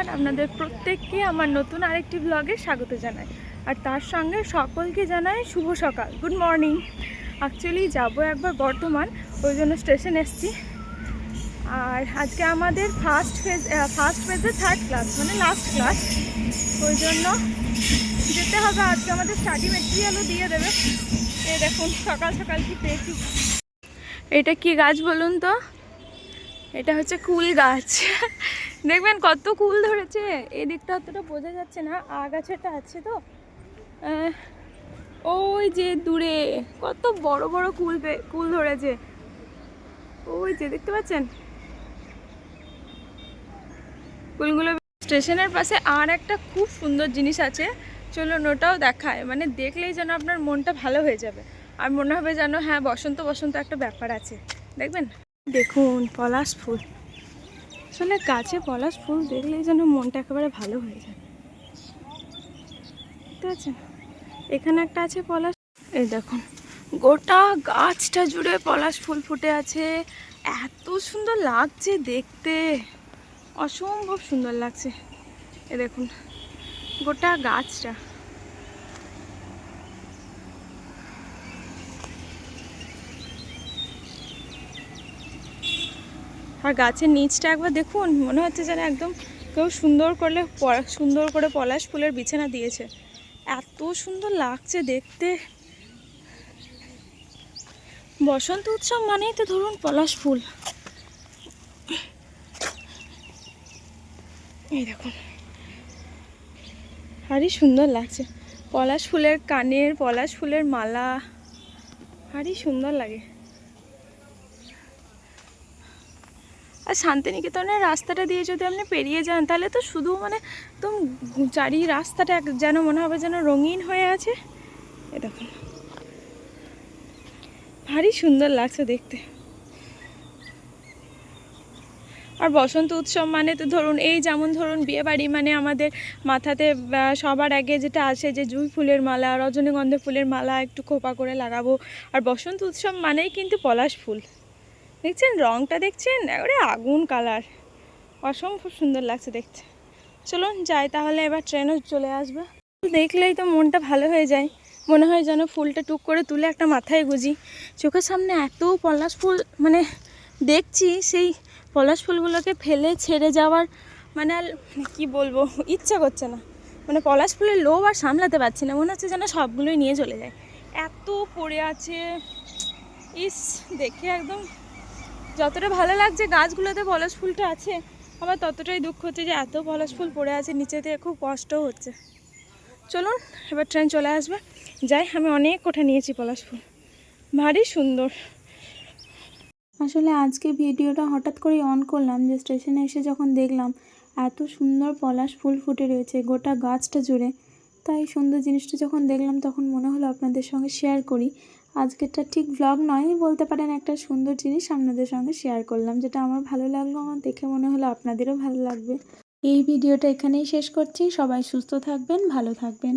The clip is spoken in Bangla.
নমস্কার, আপনাদের প্রত্যেককে আমার নতুন আরেকটি ব্লগে স্বাগত জানাই। আর তার সঙ্গে সকলকে জানাই শুভ সকাল, গুড মর্নিং। অ্যাকচুয়ালি যাবো একবার বর্ধমান, ওই জন্য স্টেশন এসছি। আর আজকে আমাদের ফার্স্ট ফেজে থার্ড ক্লাস, মানে লাস্ট ক্লাস, ওই জন্য যেতে হবে। আজকে আমাদের স্টাডি মেটেরিয়ালও দিয়ে দেবে। এই দেখুন সকাল সকাল কি পেয়েছি। এটা কি গাছ বলুন তো? এটা হচ্ছে কুল গাছ। দেখবেন কত কুল ধরেছে। এই দিকটা অতটা বোঝা যাচ্ছে না, আগাছাটা আছে তো। ওই যে দূরে কত বড় বড় কুল ধরেছে, ওই যে দেখতে পাচ্ছেন কুলগুলো। স্টেশনের পাশে আর একটা খুব সুন্দর জিনিস আছে, চলুন ওটাও দেখায়। মানে দেখলেই যেন আপনার মনটা ভালো হয়ে যাবে, আর মনে হবে যেন হ্যাঁ বসন্ত বসন্ত একটা ব্যাপার আছে। দেখবেন, দেখুন পলাশ ফুল। আসলে গাছে পলাশ ফুল দেখলেই যেন মনটা একেবারে ভালো হয়ে যায়। বুঝতে পারছেন, এখানে একটা আছে পলাশ। এই দেখুন গোটা গাছটা জুড়ে পলাশ ফুল ফুটে আছে। এত সুন্দর লাগছে দেখতে, অসম্ভব সুন্দর লাগছে। এ দেখুন গোটা গাছটা। আর গাছের নিচটা একবার দেখুন, মনে হচ্ছে যেন একদম কেউ সুন্দর করে পলাশ ফুলের বিছানা দিয়েছে। এত সুন্দর লাগছে দেখতে। বসন্ত উৎসব মানেই তো ধরুন পলাশ ফুল। এই দেখুন ভারী সুন্দর লাগছে। পলাশ ফুলের কানের, পলাশ ফুলের মালা, ভারী সুন্দর লাগে। আর শান্তিনিকেতনের রাস্তাটা দিয়ে যদি আপনি পেরিয়ে যান, তাহলে তো শুধু মানে একদম চারি রাস্তাটা যেন মনে হবে যেন রঙিন হয়ে আছে। এ দেখুন ভারী সুন্দর লাগছে দেখতে। আর বসন্ত উৎসব মানে তো ধরুন এই যেমন ধরুন বিয়েবাড়ি মানে আমাদের মাথাতে সবার আগে যেটা আসে যে জুঁই ফুলের মালা, রজনীগন্ধা ফুলের মালা একটু খোপা করে লাগাবো। আর বসন্ত উৎসব মানেই কিন্তু পলাশ ফুল। দেখছেন রঙটা, দেখছেন একেবারে আগুন কালার, অসম্ভব সুন্দর লাগছে দেখতে। চলুন যাই তাহলে, এবার ট্রেনও চলে আসবে। দেখলেই তো মনটা ভালো হয়ে যায়, মনে হয় যেন ফুলটা টুক করে তুলে একটা মাথায় গুঁজি। চোখের সামনে এত পলাশ ফুল মানে দেখছি, সেই পলাশ ফুলগুলোকে ফেলে ছেড়ে যাওয়ার মানে আর কী বলবো, ইচ্ছা করছে না। মানে পলাশ ফুলের লোভ আর সামলাতে পারছি না, মনে হচ্ছে যেন সবগুলোই নিয়ে চলে যায়। এত পড়ে আছে, ইস দেখে একদম যতটা ভালো লাগছে গাছগুলোতে পলাশ ফুলটা আছে, আবার ততটাই দুঃখ হচ্ছে যে এত পলাশ ফুল পড়ে আছে নিচেতে, খুব কষ্টও হচ্ছে। চলুন এবার ট্রেন চলে আসবে, যাই। আমি অনেক কোঠা নিয়েছি পলাশ ফুল, ভারী সুন্দর। আসলে আজকে ভিডিওটা হঠাৎ করেই অন করলাম, যে স্টেশনে এসে যখন দেখলাম এত সুন্দর পলাশ ফুল ফুটে রয়েছে গোটা গাছটা জুড়ে, তাই সুন্দর জিনিসটা যখন দেখলাম তখন মনে হলো আপনাদের সঙ্গে শেয়ার করি। আজকেরটা ঠিক ব্লগ নয় বলতে পারেন, একটা সুন্দর জিনিস আপনাদের সঙ্গে শেয়ার করলাম, যেটা আমার ভালো লাগলো, আমার দেখে মনে হলো আপনাদেরও ভালো লাগবে। এই ভিডিওটা এখানেই শেষ করছি। সবাই সুস্থ থাকবেন, ভালো থাকবেন।